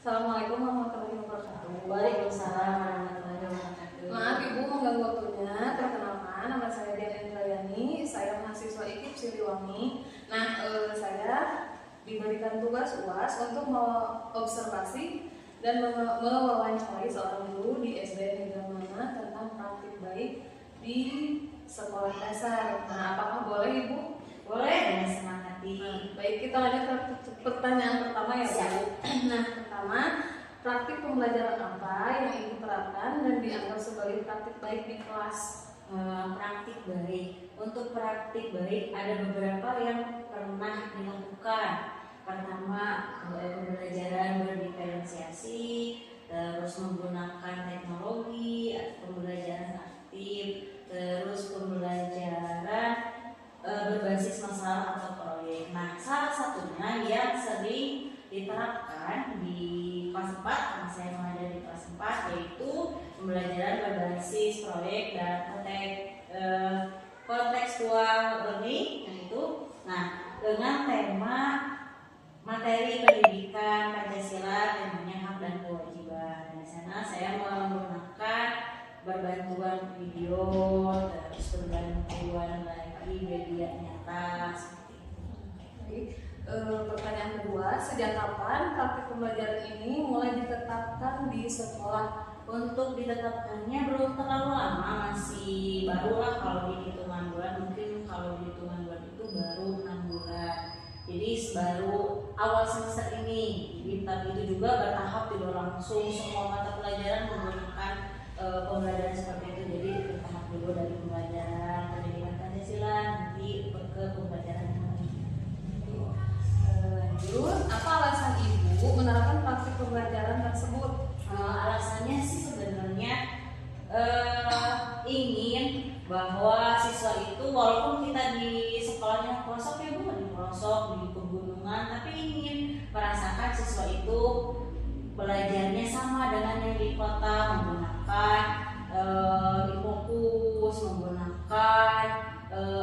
Assalamualaikum warahmatullahi wabarakatuh. Waalaikumsalam warahmatullahi wabarakatuh. Maaf Ibu mengganggu waktunya. Perkenalkan, nama saya Dian Indrayani. Saya mahasiswa IKIP Siliwangi. Saya diberikan tugas UAS untuk mengobservasi dan mewawancarai seorang guru di SD Negeri Mana tentang praktik baik di sekolah dasar. Apakah boleh Ibu? Boleh, dengan senang hati. Baik, kita lanjut ke pertanyaan pertama ya Bu. Pertama, praktik pembelajaran apa yang Ibu terapkan dan dianggap sebagai praktik baik di kelas? Praktik baik. Untuk praktik baik ada beberapa yang pernah dilakukan. Pertama, pembelajaran berdiferensiasi, terus menggunakan teknologi, pembelajaran aktif, terus pembelajaran berbasis masalah atau proyek. Salah satunya yang sering diterapkan di kelas 4, karena saya mengajar di kelas 4, yaitu pembelajaran berbasis proyek dan contextual learning, yaitu dengan tema materi pendidikan Pancasila, temanya hak dan kewajiban. Di sana saya menggunakan berbantuan video, terus berbantuan lagi media nyata seperti itu. Pertanyaan kedua, sejak kapan praktik pembelajaran ini mulai ditetapkan di sekolah? Untuk ditetapkannya belum terlalu lama, masih barulah kalau di hitungan bulan. Mungkin kalau di hitungan bulan itu baru 6 bulan. Jadi baru awal semester ini. Jadi tapi itu juga bertahap, tidak langsung semua mata pelajaran menggunakan pembelajaran seperti itu. Jadi bertahap dulu dari pembelajaran pendidikan Pancasila nanti ke pembelajaran yang lain. Lanjut, apa alasan Ibu menerapkan praktik pembelajaran tersebut? Alasannya sih sebenarnya ingin bahwa siswa itu walaupun kita di sekolahnya pelosok ya Bu, di pelosok di pegunungan, tapi ingin merasakan siswa itu belajarnya sama dengan yang di kota, menggunakan fokus, menggunakan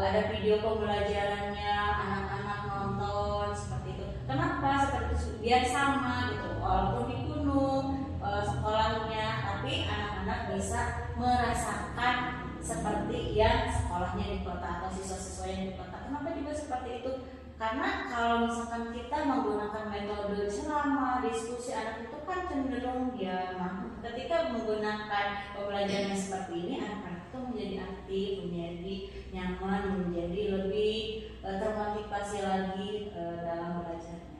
ada video pembelajarannya, anak-anak nonton seperti itu. Kenapa seperti itu? Biar sama gitu, walaupun di gunung sekolahnya, tapi anak-anak bisa merasakan seperti yang sekolahnya di kota atau siswa-siswa yang di kota. Kenapa juga seperti itu? Karena kalau misalkan kita menggunakan metode ceramah, diskusi, anak itu kan cenderung diam. Ketika menggunakan pembelajaran seperti ini, anak-anak itu menjadi aktif, menjadi nyaman, menjadi lebih termotivasi lagi dalam belajarnya.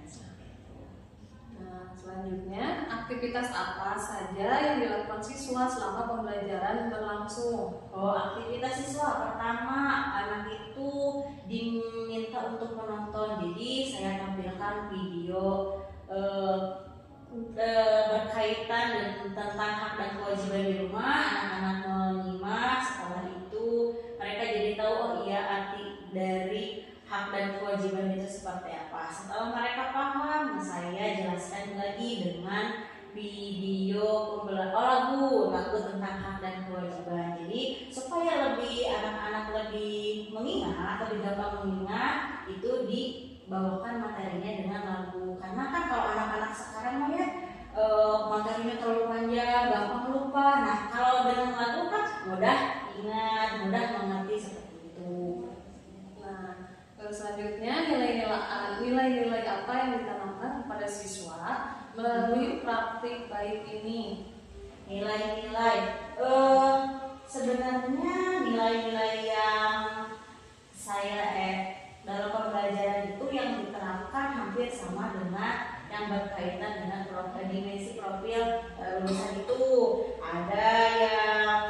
Selanjutnya, aktivitas apa saja yang dilakukan siswa selama pembelajaran berlangsung? Aktivitas siswa pertama, anak itu diminta untuk menonton. Jadi saya tampilkan video berkaitan tentang hak dan kewajiban di rumah. Anak-anak menyimak, setelah itu mereka jadi tahu arti dari hak dan kewajiban itu seperti apa. Setelah mereka paham, saya jelaskan lagi dengan video lagu tentang hak dan kewajiban. Jadi supaya anak-anak lebih mengingat, lebih gampang mengingat, itu dibawakan materinya dengan lagu. Karena kan kalau anak-anak sekarang materinya terlalu panjang, gampang lupa. Kalau dengan lagu kan mudah ingat, mudah mengerti seperti itu. Selanjutnya, nilai-nilai apa yang ditanamkan kepada siswa melalui praktik baik ini? Nilai-nilai sebenarnya nilai-nilai yang saya dalam pembelajaran itu yang diterapkan hampir sama dengan yang berkaitan dengan dimensi profil lulusan itu. Ada yang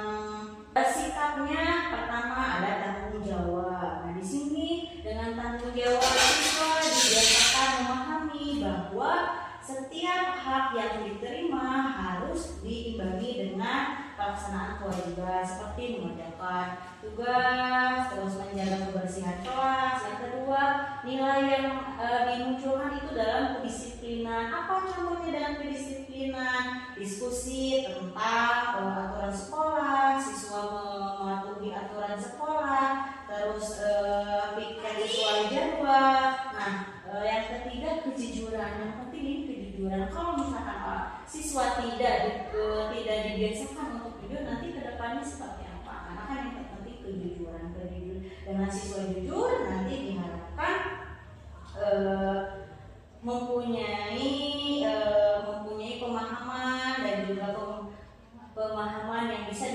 sikapnya, pertama ada tanggung jawab. Di sini dengan tanggung jawab siswa dibiasakan memahami bahwa setiap hak yang diterima harus diimbangi dengan pelaksanaan kewajiban seperti mengerjakan tugas, terus menjaga kebersihan kelas. Yang kedua, nilai yang dimunculkan itu dalam kedisiplinan. Apa contohnya dalam kedisiplinan? Diskusi tentang aturan sekolah, siswa mematuhi aturan sekolah, terus pikir sesuai jadwal. Yang ketiga kejujuran. Yang penting ini kejujuran. Kalau misalkan siswa tidak dibiasakan untuk jujur, nanti kedepannya seperti apa? Karena kan yang terpenting kejujuran. Dengan siswa jujur nanti diharapkan mempunyai pemahaman dan juga pemahaman yang bisa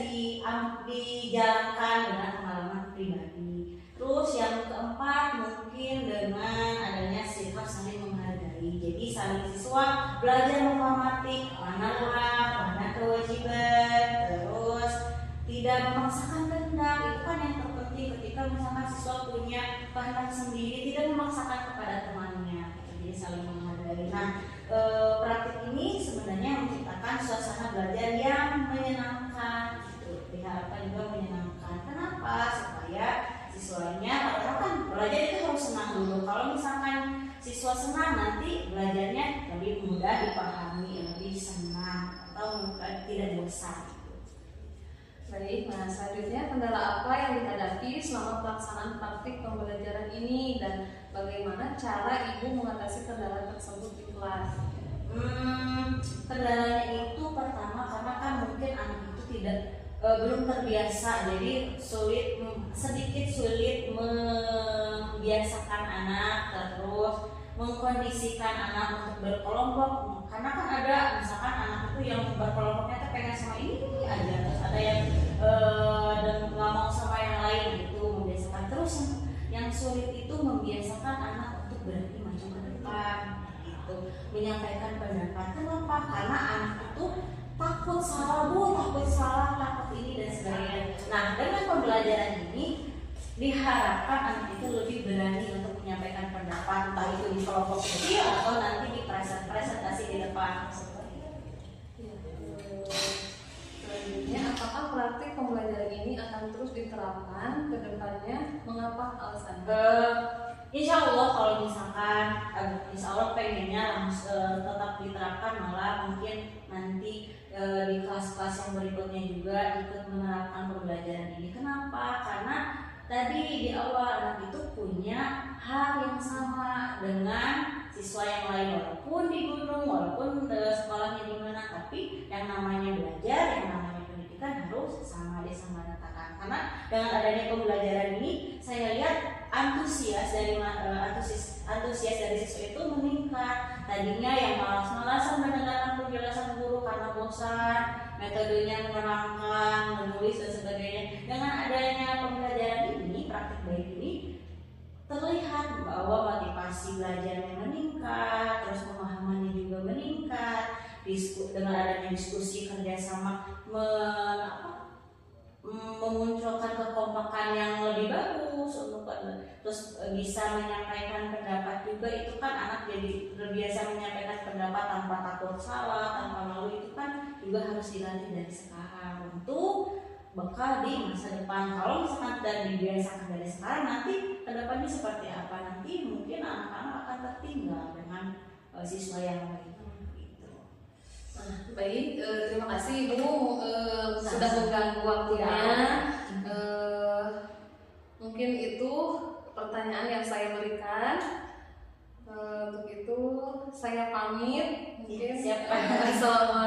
dijalankan dengan pengalaman pribadi. Terus yang keempat mungkin dengan adanya sikap saling menghargai. Jadi saling siswa belajar menghormati mana hak, mana kewajiban, terus tidak memaksakan kehendak. Itu kan yang terpenting ketika misalkan siswa punya kehendak sendiri, tidak memaksakan kepada temannya. Jadi saling menghargai. Nah, praktik ini sebenarnya menciptakan suasana belajar yang menyenangkan. Gitu. Diharapkan juga menyenangkan. Kenapa? Supaya siswanya, karena kan belajar itu harus senang dulu. Kalau misalkan siswa senang, nanti belajarnya lebih mudah dipahami, lebih senang atau tidak bosan. Baik, nah selanjutnya kendala apa yang dihadapi selama pelaksanaan praktik pembelajaran ini dan bagaimana cara ibu mengatasi kendala tersebut di kelas? Kendalanya itu pertama karena kan mungkin anak itu belum terbiasa, jadi sedikit sulit membiasakan anak, terus mengkondisikan anak untuk berkelompok. Karena kan ada misalkan anak itu yang berkelompoknya tuh pengen sama ini aja, terus ada yang dan nggak mau sama yang lain, itu membiasakan. Terus yang sulit itu membiasakan anak untuk berani maju ke depan, gitu, menyampaikan pendapat. Kenapa? Karena anak itu takut salah, takut ini dan sebagainya. Nah, dengan pembelajaran ini diharapkan anak itu lebih berani untuk menyampaikan pendapat, entah itu di kelompok kecil atau nanti di presentasi di depan. Selanjutnya, apakah praktik pembelajaran ini akan terus diterapkan ke depannya? Mengapa alasannya? Insya Allah kalau misalkan insya Allah pengennya tetap diterapkan, malah mungkin nanti di kelas-kelas yang berikutnya juga ikut menerapkan pembelajaran ini. Kenapa? Karena tadi di awal anak itu punya hak yang sama dengan siswa yang lain, walaupun di gunung, walaupun sekolahnya di mana, tapi yang namanya belajar, yang namanya pendidikan harus sama disamaratakan. Karena dengan adanya pembelajaran ini, saya lihat antusias dari siswa itu meningkat. Tadinya yang malas-malasan mendengarkan penjelasan guru karena bosan, metodenya menerangkan, menulis dan sebagainya. Dengan adanya pembelajaran ini, praktik baik ini, terlihat bahwa motivasi belajarnya meningkat, terus pemahamannya juga meningkat. Dengan adanya diskusi kerjasama memunculkan kekompakan yang lebih bagus untuk terus bisa menyampaikan pendapat juga. Itu kan anak jadi terbiasa menyampaikan pendapat tanpa takut salah, tanpa malu. Itu kan juga harus dilatih dari sekarang untuk bekal di masa depan. Kalau misalkan tidak dibiasakan dari sekarang, nanti kedepannya seperti apa? Nanti mungkin anak-anak akan tertinggal dengan siswa yang lain. Baik, terima kasih Ibu sudah mengganggu waktunya. Mungkin itu pertanyaan yang saya berikan. Untuk itu saya pamit. Mungkin Siapa? Assalamualaikum